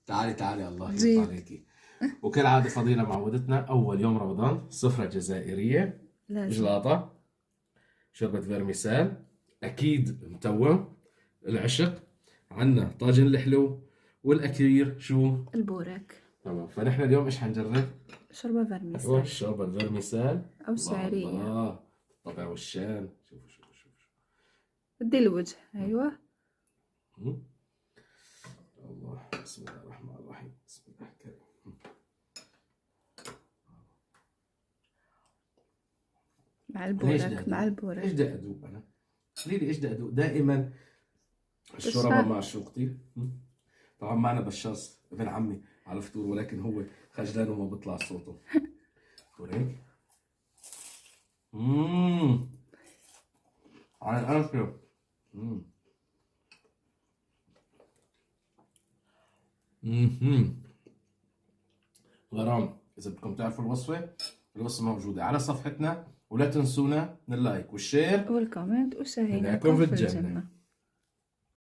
تعالي الله يرضى جيت. عليكي. وكالعادة فضيلة معودتنا، أول يوم رمضان سفرة جزائرية، لازم. جلاطة، شوربة فيرميسال، أكيد متوم، العشق، عنا طاجن الحلو، والأكير شو؟ البورك. تمام. فنحن اليوم إيش حنجرب؟ شوربة أيوة فيرميسيل الشوربة الفيرميسال. أو الله سعرية. الله، الطبع والشان. شوفوا. بدي الوجه. أيوة. مم. الله، بسم الله الرحمن الرحيم، بسم الله الكريم. مع أنا إيش البورك مع إيش البورك. بدي أدوق أنا؟ قولي لي إيش بدي أدوق دائما الشوربة بشار. مع شوقتي. طبعا معنا بشاص ابن عمي على الفطور، ولكن هو خجلان وما بيطلع صوته. هيك. على الأكل. غرام، إذا بدكم تعرفوا الوصفة موجودة على صفحتنا، ولا تنسونا من اللايك والشير. والكومنت وسهيناكم نراكم في في الجنة. الجنة.